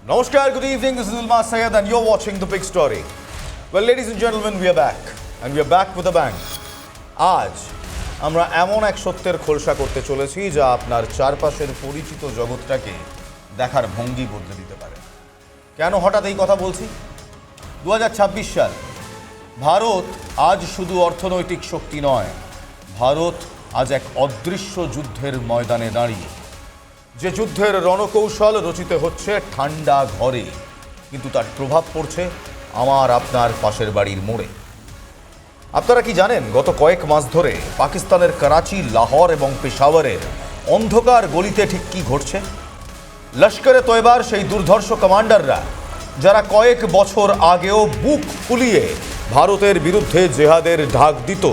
Namaskar, good evening. This is Ilmaz Sayed and you're watching The Big Story. Well, ladies and gentlemen, we are back. And we are back with a bang. আজ আমরা এমন এক সত্যের খোলসা করতে চলেছি যা আপনার চারপাশের পরিচিত জগৎটাকে দেখার ভঙ্গি বদলে দিতে পারে। কেন হঠাৎ এই কথা বলছি? 2026 সাল। ভারত আজ শুধু অর্থনৈতিক শক্তি নয়, ভারত আজ এক অদৃশ্য যুদ্ধের ময়দানে দাঁড়িয়ে। যে যুদ্ধের রণকৌশল রচিত হচ্ছে ঠান্ডা ঘরে, কিন্তু তার প্রভাব পড়ছে আমার আপনার পাশের বাড়ির মোড়ে। আপনারা কি জানেন গত কয়েক মাস ধরে পাকিস্তানের করাচি, লাহোর এবং পেশাওয়ারের অন্ধকার গলিতে ঠিক কী ঘটছে? লস্করে তয়বার সেই দুর্ধর্ষ কমান্ডাররা যারা কয়েক বছর আগেও বুক ফুলিয়ে ভারতের বিরুদ্ধে জেহাদের ঢাক দিত,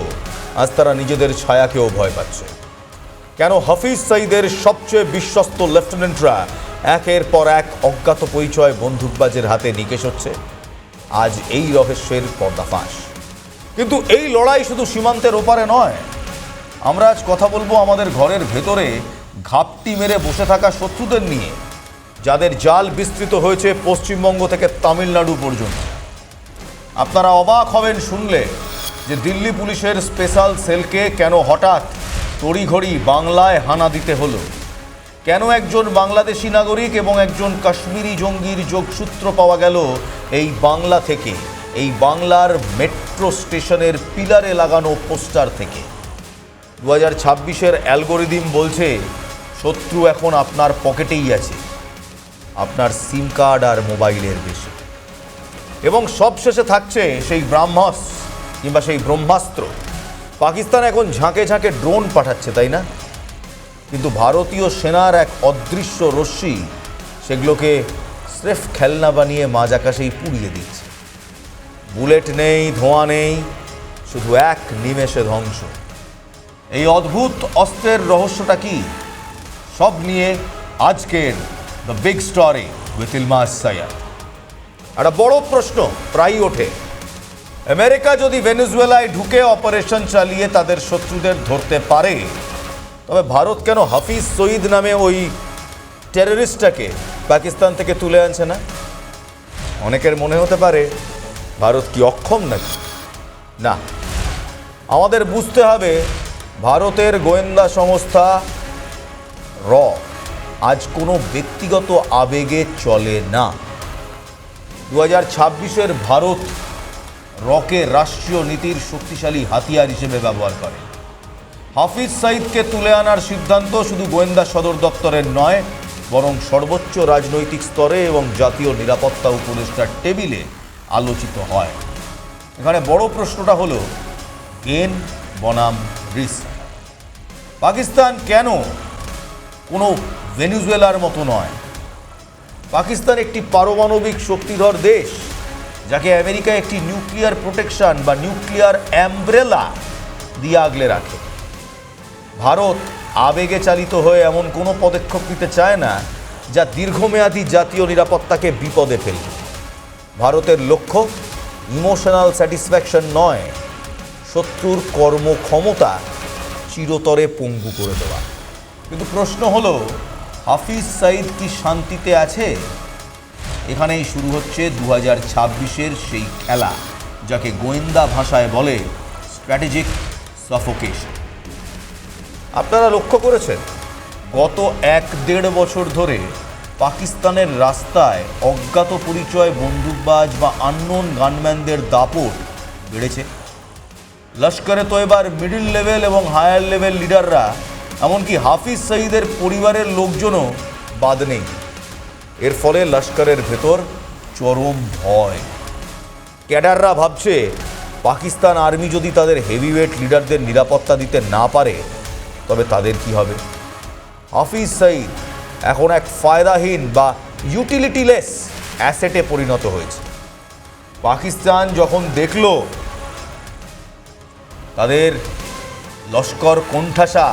আজ তারা নিজেদের ছায়াকেও ভয় পাচ্ছে। কেন হাফিজ সঈদের সবচেয়ে বিশ্বস্ত লেফটেন্যান্টরা একের পর এক অজ্ঞাত পরিচয় বন্দুকবাজের হাতে নিকেশ হচ্ছে? আজ এই রহস্যের পর্দাফাঁস। কিন্তু এই লড়াই শুধু সীমান্তের ওপারে নয়, আমরা আজ কথা বলবো আমাদের ঘরের ভেতরে ঘাপটি মেরে বসে থাকা শত্রুদের নিয়ে, যাদের জাল বিস্তৃত হয়েছে পশ্চিমবঙ্গ থেকে তামিলনাড়ু পর্যন্ত। আপনারা অবাক হবেন শুনলে যে দিল্লি পুলিশের স্পেশাল সেলকে কেন হঠাৎ তড়িঘড়ি বাংলায় হানা দিতে হলো। কেন একজন বাংলাদেশি নাগরিক এবং একজন কাশ্মীরি জঙ্গির যোগসূত্র পাওয়া গেল এই বাংলা থেকে, এই বাংলার মেট্রো স্টেশনের পিলারে লাগানো পোস্টার থেকে। 2026-এর অ্যালগোরিদম বলছে শত্রু এখন আপনার পকেটেই আছে, আপনার সিম কার্ড আর মোবাইলের বেশি। এবং সবশেষে থাকছে সেই ব্রাহ্মস কিংবা সেই ব্রহ্মাস্ত্র। পাকিস্তান এখন ঝাঁকে ঝাঁকে ড্রোন পাঠাচ্ছে, তাই না? কিন্তু ভারতীয় সেনার এক অদৃশ্য রশ্মি সেগুলোকে স্রেফ খেলনা বানিয়ে মাঝ আকাশেই পুড়িয়ে দিচ্ছে। বুলেট নেই, ধোঁয়া নেই, শুধু এক নিমেষে ধ্বংস। এই অদ্ভুত অস্ত্রের রহস্যটা কি? সব নিয়ে আজকের the big story with Ilmaz Sayyad. একটা বড় প্রশ্ন প্রায়ই ওঠে, আমেরিকা যদি ভেনেজুয়েলায় ঢুকে অপারেশন চালিয়ে তাদের শত্রুদের ধরতে পারে, তবে ভারত কেন হাফিজ সঈদ নামে ওই টেররিস্টটাকে পাকিস্তান থেকে তুলে আনছে না? অনেকের মনে হতে পারে ভারত কি অক্ষম নাকি? না, আমাদের বুঝতে হবে ভারতের গোয়েন্দা সংস্থা র আজ কোনো ব্যক্তিগত আবেগে চলে না। 2026-এর ভারত রকে রাষ্ট্রীয় নীতির শক্তিশালী হাতিয়ার হিসেবে ব্যবহার করে। হাফিজ সঈদকে তুলে আনার সিদ্ধান্ত শুধু গোয়েন্দা সদর দপ্তরের নয়, বরং সর্বোচ্চ রাজনৈতিক স্তরে এবং জাতীয় নিরাপত্তা উপদেষ্টার টেবিলে আলোচিত হয়। এখানে বড় প্রশ্নটা হলো গেন বনাম রিস্ক। পাকিস্তান কেন কোনো ভেনেজুয়েলার মতো নয়? পাকিস্তান একটি পারমাণবিক শক্তিধর দেশ, যাকে আমেরিকা একটি নিউক্লিয়ার প্রোটেকশন বা নিউক্লিয়ার অ্যাম্ব্রেলা দিয়ে আগলে রাখে। ভারত আবেগে চালিত হয়ে এমন কোনো পদক্ষেপ নিতে চায় না যা দীর্ঘমেয়াদী জাতীয় নিরাপত্তাকে বিপদে ফেলবে। ভারতের লক্ষ্য ইমোশনাল স্যাটিসফ্যাকশন নয়, শত্রুর কর্মক্ষমতা চিরতরে পঙ্গু করে দেওয়া। কিন্তু প্রশ্ন হলো, হাফিজ সঈদ কি শান্তিতে আছে? এখানেই শুরু হচ্ছে 2026-এর সেই খেলা, যাকে গোয়েন্দা ভাষায় বলে স্ট্র্যাটেজিক সাফোকেশন। আপনারা লক্ষ্য করেছেন গত 1-1.5 বছর ধরে পাকিস্তানের রাস্তায় অজ্ঞাত পরিচয় বন্দুকবাজ বা আননোন গানম্যানদের দাপট বেড়েছে। লস্করে তয়বার মিডল লেভেল এবং হায়ার লেভেল লিডাররা, এমনকি হাফিজ সঈদের পরিবারের লোকজনও বাদ নেই। এর ফলে লস্করের ভেতর চরম ভয়। ক্যাডাররা ভাবছে পাকিস্তান আর্মি যদি তাদের হেভিওয়েট লিডারদের নিরাপত্তা দিতে না পারে, তবে তাদের কি হবে? হাফিজ সঈদ এখন এক ফায়দাহীন বা ইউটিলিটিলেস অ্যাসেটে পরিণত হয়েছে। পাকিস্তান যখন দেখল তাদের লস্কর কোণঠাসা,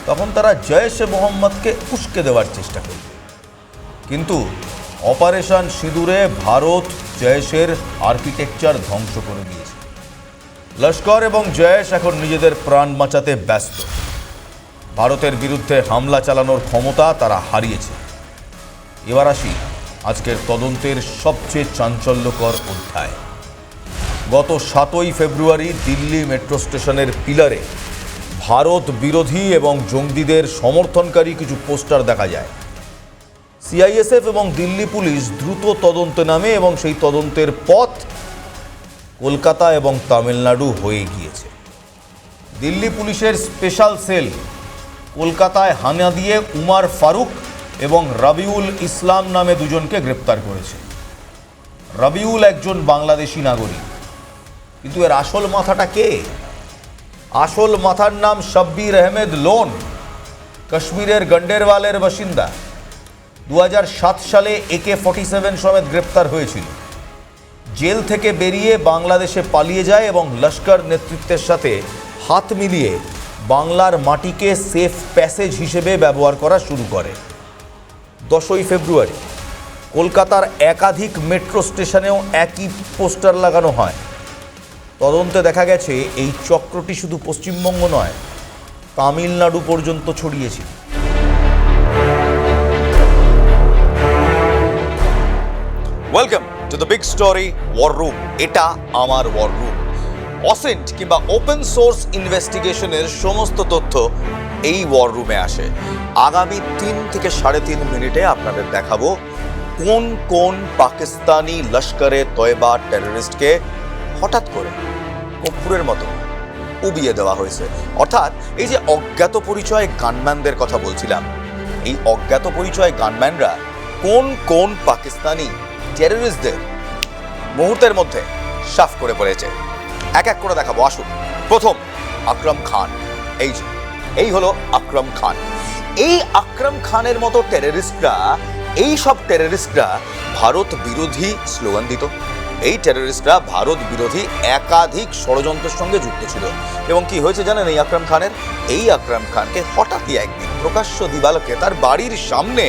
তখন তারা জয়েশে মোহাম্মদকে উস্কে দেওয়ার চেষ্টা করল। কিন্তু অপারেশন সিঁদুরে ভারত জয়েশের আর্কিটেকচার ধ্বংস করে দিয়েছে। লস্কর এবং জয়েশ এখন নিজেদের প্রাণ বাঁচাতে ব্যস্ত। ভারতের বিরুদ্ধে হামলা চালানোর ক্ষমতা তারা হারিয়েছে। এবার আসি আজকের তদন্তের সবচেয়ে চাঞ্চল্যকর অধ্যায়। গত 7ই ফেব্রুয়ারি দিল্লি মেট্রো স্টেশনের পিলারে ভারত বিরোধী এবং জঙ্গিদের সমর্থনকারী কিছু পোস্টার দেখা যায়। সিআইএসএফ এবং দিল্লি পুলিশ দ্রুত তদন্তে নামে এবং সেই তদন্তের পথ কলকাতা এবং তামিলনাড়ু হয়ে গিয়েছে। দিল্লি পুলিশের স্পেশাল সেল কলকাতায় হানা দিয়ে উমার ফারুক এবং রবিউল ইসলাম নামে দুজনকে গ্রেপ্তার করেছে। রবিউল একজন বাংলাদেশি নাগরিক, কিন্তু এর আসল মাথাটা কে? আসল মাথার নাম শব্বির আহমেদ লোন, কাশ্মীরের গন্ডেরওয়ালের বাসিন্দা। 2007 সালে AK-47 সমেত গ্রেপ্তার হয়েছিল। জেল থেকে বেরিয়ে বাংলাদেশে পালিয়ে যায় এবং লস্কর নেতৃত্বের সাথে হাত মিলিয়ে বাংলার মাটিকে সেফ প্যাসেজ হিসেবে ব্যবহার করা শুরু করে। 10ই ফেব্রুয়ারি কলকাতার একাধিক মেট্রো স্টেশনেও একই পোস্টার লাগানো হয়। তদন্তে দেখা গেছে এই চক্রটি শুধু পশ্চিমবঙ্গ নয়, তামিলনাড়ু পর্যন্ত ছড়িয়েছে। Welcome to the big story war room. এটা আমার ওয়ার রুম। অসেন্ট কিংবা ওপেন সোর্স ইনভেস্টিগেশনের সমস্ত তথ্য এই ওয়ার রুমে আসে। আগামী 3 থেকে 3.5 মিনিটে আপনাদের দেখাবো কোন কোন পাকিস্তানি লস্করে তয়বা টেররিস্টকে হঠাৎ করে কর্পূরের মতো উবিয়ে দেওয়া হয়েছে। অর্থাৎ এই যে অজ্ঞাত পরিচয় গানম্যানদের কথা বলছিলাম, এই অজ্ঞাত পরিচয় গানম্যানরা কোন কোন পাকিস্তানি টেররিস্টদের মুহূর্তের মধ্যে সাফ করে পড়েছে এক এক করে দেখাবো। আসুন, প্রথম আকরাম খান। এই হলো আকরাম খান। এই আকরাম খানের মতো টেররিস্টরা, এই সব টেররিস্টরা ভারত বিরোধী স্লোগান দিত। এই টেররিস্টরা ভারত বিরোধী একাধিক ষড়যন্ত্রের সঙ্গে যুক্ত ছিল। এবং কি হয়েছে জানেন এই আকরাম খানের? এই আকরাম খানকে হঠাৎই একদিন প্রকাশ্য দিবালোকে তার বাড়ির সামনে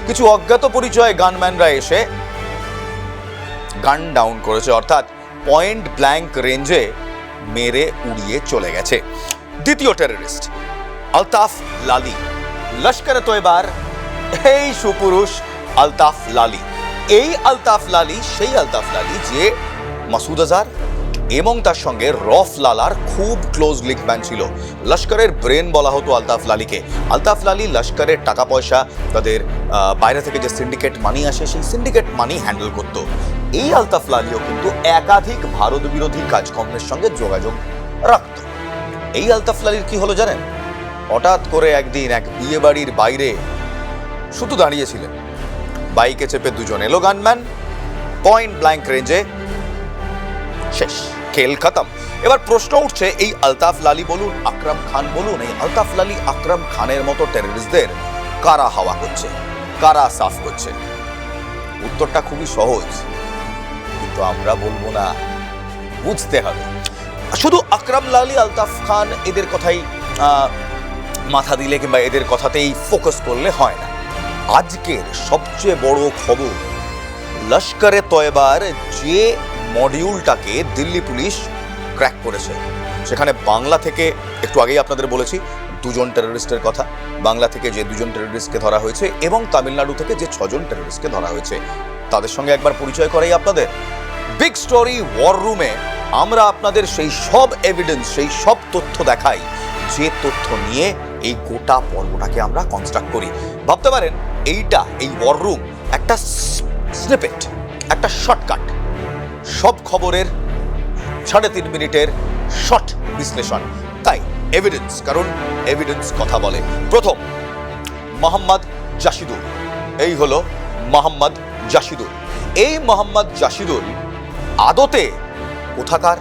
কিছু অজ্ঞাত পরিচয় গানম্যানরা এসে গান ডাউন করেছে, অর্থাৎ পয়েন্ট ব্ল্যাঙ্ক রেঞ্জে মেরে উড়িয়ে চলে গেছে। দ্বিতীয় টেররিস্ট আলতাফ লালি, লস্করে তয়বার এই সুপুরুষ আলতাফ লালি। এই আলতাফ লালি সেই আলতাফ লালি যে মাসুদ আজহার এবং তার সঙ্গে রফ লালার খুব ক্লোজ লিঙ্কম্যান ছিল। লস্করের ব্রেন বলা হতো আলতাফ লালিকে। আলতাফ লালি লস্করের টাকা পয়সা, তাদের বাইরে থেকে যে সিন্ডিকেট মানি আসে সেই সিন্ডিকেট মানি হ্যান্ডেল করতো। এই আলতাফ লালিও কিন্তু একাধিক ভারত বিরোধী কাজকর্মের সঙ্গে যোগাযোগ রাখত। এই আলতাফ লালির কি হলো জানেন? হঠাৎ করে একদিন এক বিয়ে বাড়ির বাইরে শুধু দাঁড়িয়েছিলেন, বাইকে চেপে দুজন এলো গানম্যান, পয়েন্ট ব্ল্যাঙ্ক রেঞ্জে শেষ, খেল খতম। এবার প্রশ্ন উঠছে, এই আলতাফ লালি বলুন, আকরাম খান বলুন, এই আলতাফ লালি আকরাম খানের মতো টেররিস্টদের কারা হাওয়া করছে, কারা সাফ করছে? উত্তরটা খুবই সহজ, কিন্তু আমরা বলবো না, বুঝতে হবে। শুধু আকরাম লালি, আলতাফ খান এদের কথাই মাথা দিলে কিংবা এদের কথাতেই ফোকাস করলে হয় না। আজকের সবচেয়ে বড় খবর, লস্করে তয়বার যে মডিউলটাকে দিল্লি পুলিশ ক্র্যাক করেছে, সেখানে বাংলা থেকে, একটু আগেই আপনাদের বলেছি দুজন টেররিস্টের কথা, বাংলা থেকে যে দুজন টেররিস্টকে ধরা হয়েছে এবং তামিলনাড়ু থেকে যে 6 জন টেররিস্টকে ধরা হয়েছে, তাদের সঙ্গে একবার পরিচয় করাই আপনাদের। বিগ স্টোরি ওয়ার রুমে আমরা আপনাদের সেই সব এভিডেন্স, সেই সব তথ্য দেখাই যে তথ্য নিয়ে এই গোটা পর্বটাকে আমরা কনস্ট্রাক্ট করি। ভাবতে পারেন এই ওয়ার রুম একটা স্নিপেট, একটা শর্টকাট, সব খবরের 3.5 মিনিটের শর্ট বিশ্লেষণ। তাই এভিডেন্স, কারণ এভিডেন্স কথা বলে। প্রথম, মোহাম্মদ জাশিদুল। এই হলো মোহাম্মদ জাশিদুল। এই মোহাম্মদ জাশিদুল আদতে কোথাকার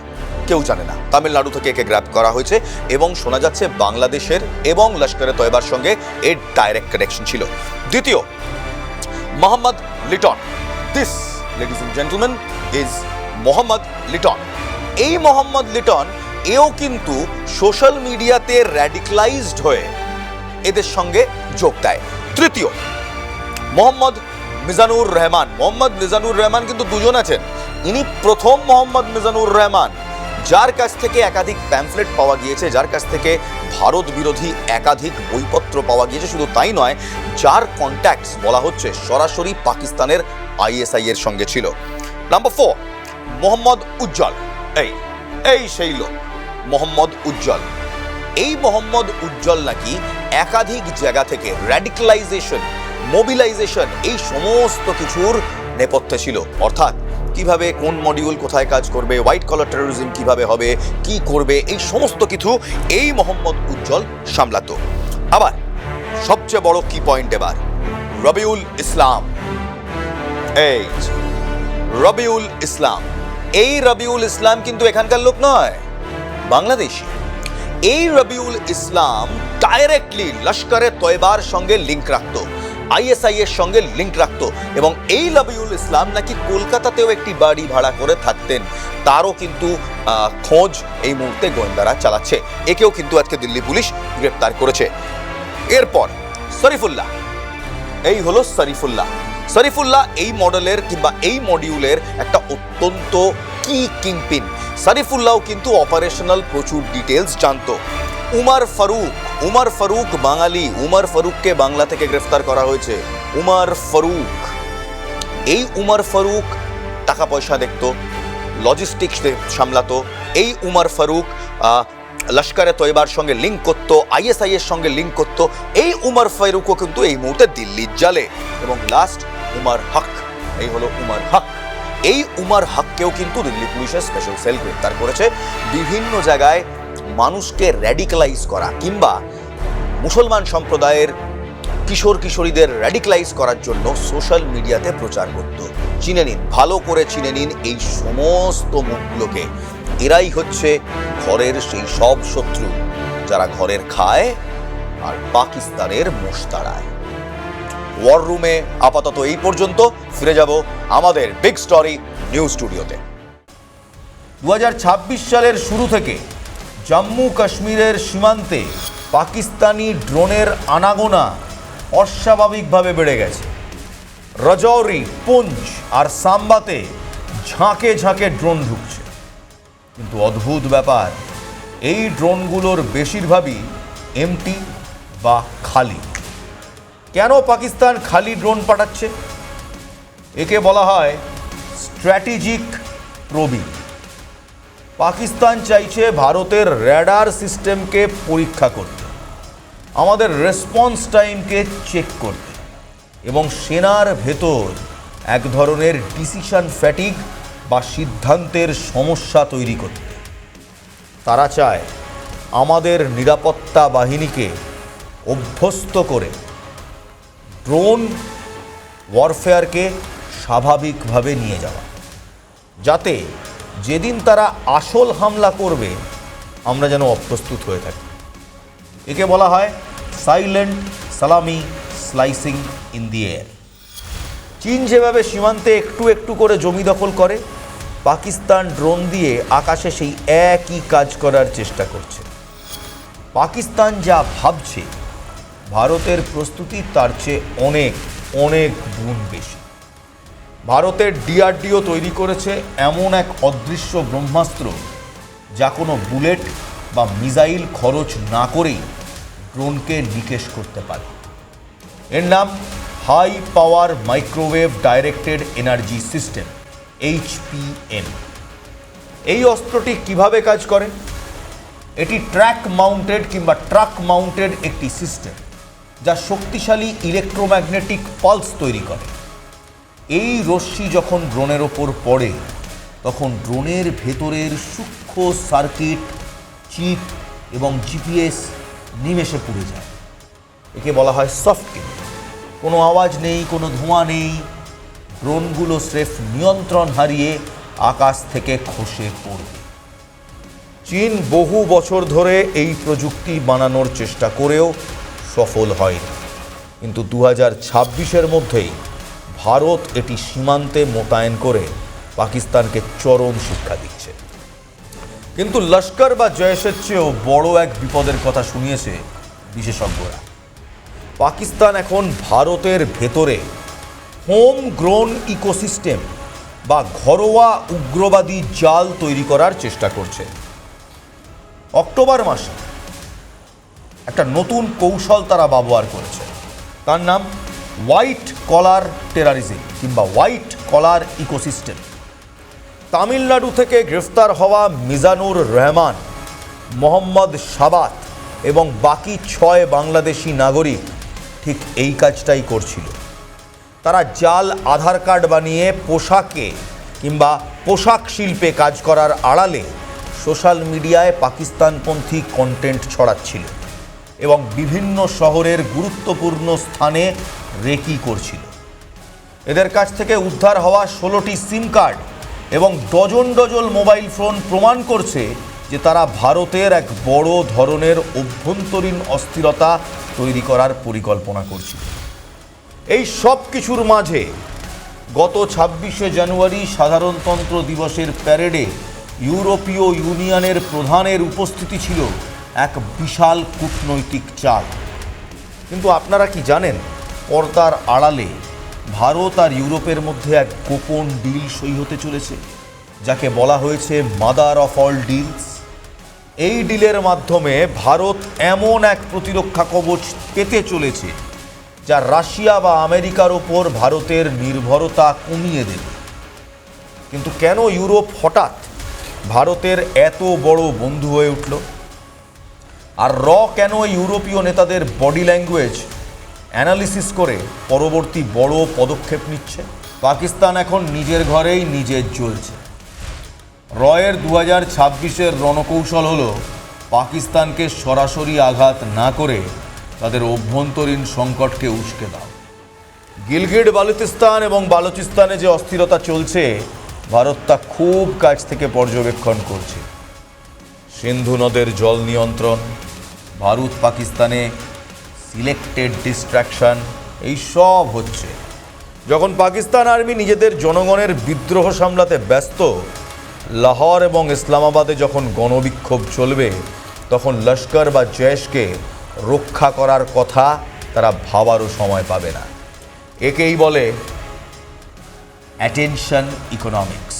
কেউ জানে না। তামিলনাড়ু থেকে একে গ্র্যাব করা হয়েছে এবং শোনা যাচ্ছে বাংলাদেশের এবং লস্করে তয়বার সঙ্গে এর ডাইরেক্ট কানেকশন ছিল। দ্বিতীয়, Mohammad Liton. This, ladies and gentleman, is Mohammad Liton. এই মোহাম্মদ লিটন এও কিন্তু সোশ্যাল মিডিয়াতে র্যাডিক্যালাইজড হয়ে এদের সঙ্গে যোগ দেয়। তৃতীয়, মোহাম্মদ মিজানুর রহমান। মোহাম্মদ মিজানুর রহমান কিন্তু দুজন আছেন। ইনি প্রথম মোহাম্মদ মিজানুর রহমান যার কাছ থেকে একাধিক প্যামফলেট পাওয়া গিয়েছে, যার কাছ থেকে ভারত বিরোধী একাধিক বইপত্র পাওয়া গিয়েছে, শুধু তাই নয়, যার কন্ট্যাক্টস বলা হচ্ছে সরাসরি পাকিস্তানের আইএসআই এর সঙ্গে ছিল। নাম্বার 4, মোহাম্মদ উজ্জ্বল। এই সেই লোক মোহাম্মদ উজ্জ্বল। এই মোহাম্মদ উজ্জ্বল নাকি একাধিক জায়গা থেকে র্যাডিক্যালাইজেশন, মোবিলাইজেশন, এই সমস্ত কিছুর নেপথ্যে ছিল। অর্থাৎ কিভাবে কোন মডিউল কোথায় কাজ করবে, হোয়াইট কলার টেরোরিজম কিভাবে হবে, কি করবে, এই সমস্ত কিছু এই মোহাম্মদ উজ্জ্বল সামলাতো। আবার সবচেয়ে বড় কি পয়েন্ট এবার, রবিউল ইসলাম। এই রবিউল ইসলাম, এই রবিউল ইসলাম কিন্তু এখানকার লোক নয়, বাংলাদেশি। এই রবিউল ইসলাম ডাইরেক্টলি লস্করে তয়বার সঙ্গে লিঙ্ক রাখতো, আইএসআই এর সঙ্গে লিঙ্ক রাখতো, এবং এই রবিউল ইসলাম নাকি কলকাতাতেও একটি বাড়ি ভাড়া করে থাকতেন। তারও কিন্তু খোঁজ এই মুহূর্তে গোয়েন্দারা চালাচ্ছে। একেও কিন্তু আজকে দিল্লি পুলিশ গ্রেপ্তার করেছে। এরপর শরীফুল্লাহ, এই হলো শরীফুল্লাহ। শরীফুল্লাহ এই মডেলের কিংবা এই মডিউলের একটা অত্যন্ত কি কিংপিন। শরীফুল্লাহ কিন্তু অপারেশনাল প্রচুর ডিটেলস জানতো। উমর ফারুক বাঙালি, উমর ফারুককে বাংলা থেকে গ্রেফতার করা হয়েছে। উমর ফারুক, এই উমর ফারুক টাকা পয়সা দেখতো, লজিস্টিক্স সামলাতো। এই উমর ফারুক লস্করে তয়বার সঙ্গে লিঙ্ক করতো, আইএসআই এর সঙ্গে লিঙ্ক করতো। এই উমর ফারুকও কিন্তু এই মুহূর্তে দিল্লির জালে। এবং লাস্ট উমর হক, এই হলো উমর হক। এই উমর হককেও কিন্তু দিল্লি পুলিশের স্পেশাল সেল গ্রেফতার করেছে। বিভিন্ন জায়গায় মানুষকে র্যাডিক্যালাইজ করা কিংবা মুসলমান সম্প্রদায়ের কিশোর কিশোরীদের র্যাডিক্যালাইজ করার জন্য সোশ্যাল মিডিয়াতে প্রচার করত। চিনে নিন, ভালো করে চিনে নিন এই সমস্ত মুখগুলোকে। এরাই হচ্ছে ঘরের সেই সব শত্রু যারা ঘরের খায় আর পাকিস্তানের মোষ তাড়ায়। ওয়ার রুমে আপাতত এই পর্যন্ত। ফিরে যাব আমাদের বিগ স্টোরি নিউজ স্টুডিওতে। 2026 সালের শুরু থেকে জম্মু কাশ্মীরের সীমান্তে পাকিস্তানি ড্রোনের আনাগোনা অস্বাভাবিকভাবে বেড়ে গেছে। রাজৌরি, পুঞ্চ আর সাম্বাতে ঝাঁকে ঝাঁকে ড্রোন ঢুকছে। কিন্তু অদ্ভুত ব্যাপার, এই ড্রোনগুলোর বেশিরভাগই এমটি বা খালি। কেন পাকিস্তান খালি ড্রোন পাঠাচ্ছে? একে বলা হয় স্ট্র্যাটেজিক প্রবিং। পাকিস্তান চাইছে ভারতের র্যাডার সিস্টেমকে পরীক্ষা করতে, আমাদের রেসপন্স টাইমকে চেক করতে এবং সেনার ভেতর এক ধরনের ডিসিশন ফ্যাটিগ বা সিদ্ধান্তের সমস্যা তৈরি করতে। তারা চায় আমাদের নিরাপত্তা বাহিনীকে অভ্যস্ত করে ড্রোন ওয়ারফেয়ারকে স্বাভাবিকভাবে নিয়ে যাওয়া, যাতে যেদিন তারা আসল হামলা করবে আমরা যেন অপ্রস্তুত হয়ে থাকি। একে বলা হয় সাইলেন্ট সালামি স্লাইসিং ইন দি এয়ার। চীন যেভাবে সীমান্তে একটু একটু করে জমি দখল করে, পাকিস্তান ড্রোন দিয়ে আকাশে সেই একই কাজ করার চেষ্টা করছে। পাকিস্তান যা ভাবছে ভারতের প্রস্তুতি তার চেয়ে অনেক অনেক গুণ বেশি। ভারতের ডিআরডিও তৈরি করেছে এমন এক অদৃশ্য ব্রহ্মাস্ত্র যা কোনো বুলেট বা মিসাইল খরচ না করেই ড্রোনকে নিকেশ করতে পারে। এর নাম high power microwave directed energy system, HPM। এই অস্ত্রটি কিভাবে কাজ করে? এটি ট্র্যাক মাউন্টেড কিংবা ট্রাক মাউন্টেড একটি সিস্টেম যা শক্তিশালী ইলেকট্রোম্যাগনেটিক পালস তৈরি করে। এই রশ্মি যখন ড্রোনের ওপর পড়ে তখন ড্রোনের ভেতরের সূক্ষ্ম সার্কিট, চিপ এবং জিপিএস নিমেষে পুড়ে যায়। একে বলা হয় সফট কিল। কোনো আওয়াজ নেই, কোনো ধোঁয়া নেই, ড্রোনগুলো স্রেফ নিয়ন্ত্রণ হারিয়ে আকাশ থেকে খসে পড়বে। চীন বহু বছর ধরে এই প্রযুক্তি বানানোর চেষ্টা করেও সফল হয়নি, কিন্তু 2026-এর মধ্যেই ভারত এটি সীমান্তে মোতায়েন করে পাকিস্তানকে চরম শিক্ষা দিচ্ছে। কিন্তু লস্কর বা জয়েশের চেয়েও বড় এক বিপদের কথা শুনিয়েছে বিশেষজ্ঞরা। পাকিস্তান এখন ভারতের ভেতরে হোম গ্রোন ইকোসিস্টেম বা ঘরোয়া উগ্রবাদী জাল তৈরি করার চেষ্টা করছে। অক্টোবর মাসে একটা নতুন কৌশল তারা ব্যবহার করেছে, তার নাম হোয়াইট কলার টেরারিজম কিংবা হোয়াইট কলার ইকোসিস্টেম। তামিলনাড়ু থেকে গ্রেফতার হওয়া মিজানুর রহমান, মোহাম্মদ সাবাত এবং বাকি 6 বাংলাদেশি নাগরিক ঠিক এই কাজটাই করছিল। তারা জাল আধার কার্ড বানিয়ে পোশাকে কিংবা পোশাক শিল্পে কাজ করার আড়ালে সোশ্যাল মিডিয়ায় পাকিস্তানপন্থী কন্টেন্ট ছড়াচ্ছিল এবং বিভিন্ন শহরের গুরুত্বপূর্ণ স্থানে রেকি করছিল। এদের কাছ থেকে উদ্ধার হওয়া 16টি সিম কার্ড এবং ডজন ডজন মোবাইল ফোন প্রমাণ করছে যে তারা ভারতের এক বড় ধরনের অভ্যন্তরীণ অস্থিরতা তৈরি করার পরিকল্পনা করছিল। এই সব কিছুর মাঝে গত 26শে জানুয়ারি সাধারণতন্ত্র দিবসের প্যারেডে ইউরোপীয় ইউনিয়নের প্রধানের উপস্থিতি ছিল এক বিশাল কূটনৈতিক চাল। কিন্তু আপনারা কি জানেন, পর্দার আড়ালে ভারত আর ইউরোপের মধ্যে এক গোপন ডিল সই হতে চলেছে, যাকে বলা হয়েছে মাদার অফ অল ডিলস। এই ডিলের মাধ্যমে ভারত এমন এক প্রতিরক্ষা কবচ পেতে চলেছে যা রাশিয়া বা আমেরিকার ওপর ভারতের নির্ভরতা কমিয়ে দেবে। কিন্তু কেন ইউরোপ হঠাৎ ভারতের এত বড় বন্ধু হয়ে উঠল? আর কেন ইউরোপীয় নেতাদের বডি ল্যাঙ্গুয়েজ অ্যানালিসিস করে পরবর্তী বড় পদক্ষেপ নিচ্ছে? পাকিস্তান এখন নিজের ঘরেই নিজের জ্বলছে। এর 2026-এর রণকৌশল হলো পাকিস্তানকে সরাসরি আঘাত না করে তাদের অভ্যন্তরীণ সংকটকে উস্কে দাও। গিলগিট বালুচিস্তান এবং বালুচিস্তানে যে অস্থিরতা চলছে, ভারত তা খুব কাছ থেকে পর্যবেক্ষণ করছে। সিন্ধু নদের জল নিয়ন্ত্রণ, ভারত পাকিস্তানে সিলেক্টেড ডিস্ট্রাকশন, এই সব হচ্ছে। যখন পাকিস্তান আর্মি নিজেদের জনগণের বিদ্রোহ সামলাতে ব্যস্ত, লাহোর এবং ইসলামাবাদে যখন গণবিক্ষোভ চলবে, তখন লস্কর বা জৈশকে রক্ষা করার কথা তারা ভাবারও সময় পাবে না। একেই বলে অ্যাটেনশন ইকোনমিক্স।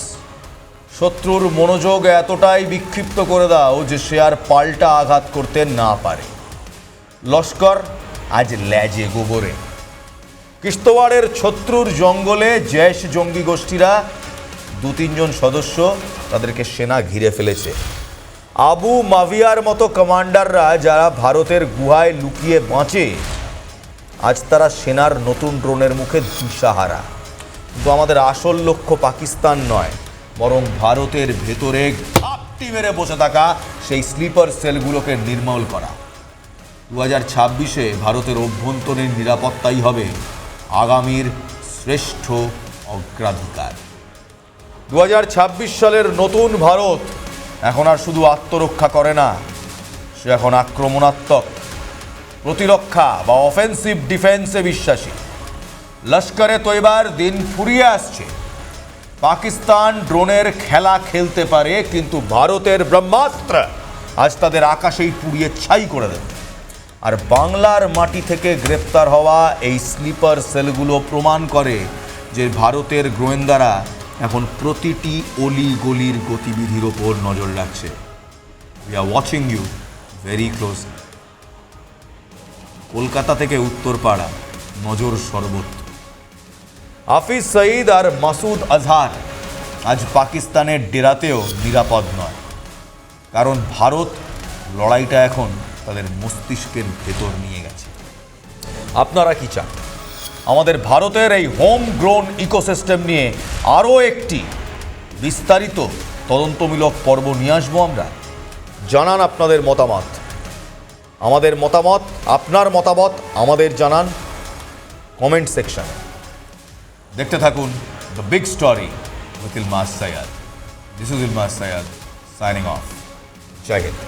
শত্রুর মনোযোগ এতটাই বিক্ষিপ্ত করে দাও যে সে আর পাল্টা আঘাত করতে না পারে। লস্কর আজ ল্যাজে গোবরে। কিশ্তওয়াড়ের শত্রুর জঙ্গলে জৈশ জঙ্গি গোষ্ঠীরা 2-3 জন সদস্য, তাদেরকে সেনা ঘিরে ফেলেছে। আবু মাভিয়ার মতো কমান্ডাররা যারা ভারতের গুহায় লুকিয়ে বাঁচে, আজ তারা সেনার নতুন ড্রোনের মুখে দিশাহারা। কিন্তু আমাদের আসল লক্ষ্য পাকিস্তান নয়, বরং ভারতের ভেতরে ঘাপটি মেরে বসে থাকা সেই স্লিপার সেলগুলোকে নির্মূল করা। 2026-এ ভারতের অভ্যন্তরীণ নিরাপত্তাই হবে আগামীর শ্রেষ্ঠ অগ্রাধিকার। 2026 সালের নতুন ভারত এখন আর শুধু আত্মরক্ষা করে না, সে এখন আক্রমণাত্মক প্রতিরক্ষা বা অফেন্সিভ ডিফেন্সে বিশ্বাসী। লস্করে তৈবার দিন ফুরিয়ে আসছে। পাকিস্তান ড্রোনের খেলা খেলতে পারে, কিন্তু ভারতের ব্রহ্মাস্ত্র আজ তাদের আকাশেই পুড়িয়ে ছাই করে দেবে। আর বাংলার মাটি থেকে গ্রেপ্তার হওয়া এই স্লিপার সেলগুলো প্রমাণ করে যে ভারতের গোয়েন্দারা এখন প্রতিটি অলি গলির গতিবিধির ওপর নজর রাখছে। We are watching you very closely. Kolkata থেকে উত্তরপাড়া, নজর সর্বত্র। হাফিজ সঈদ আর মাসুদ আজহার আজ পাকিস্তানের ডেরাতেও নিরাপদ নয়, কারণ ভারত লড়াইটা এখন তাদের মস্তিষ্কের ভেতর নিয়ে গেছে। আপনারা কি চান? আমাদের ভারতের এই হোম গ্রোন ইকোসিস্টেম নিয়ে আরও একটি বিস্তারিত তদন্তমূলক পর্ব নিয়ে আসবো আমরা। জানান আপনাদের মতামত। আপনার মতামত আমাদের জানান কমেন্ট সেকশনে। দেখতে থাকুন the big story with Ilmas Syed. This is Ilmas Syed signing off. জয় হিন্দ।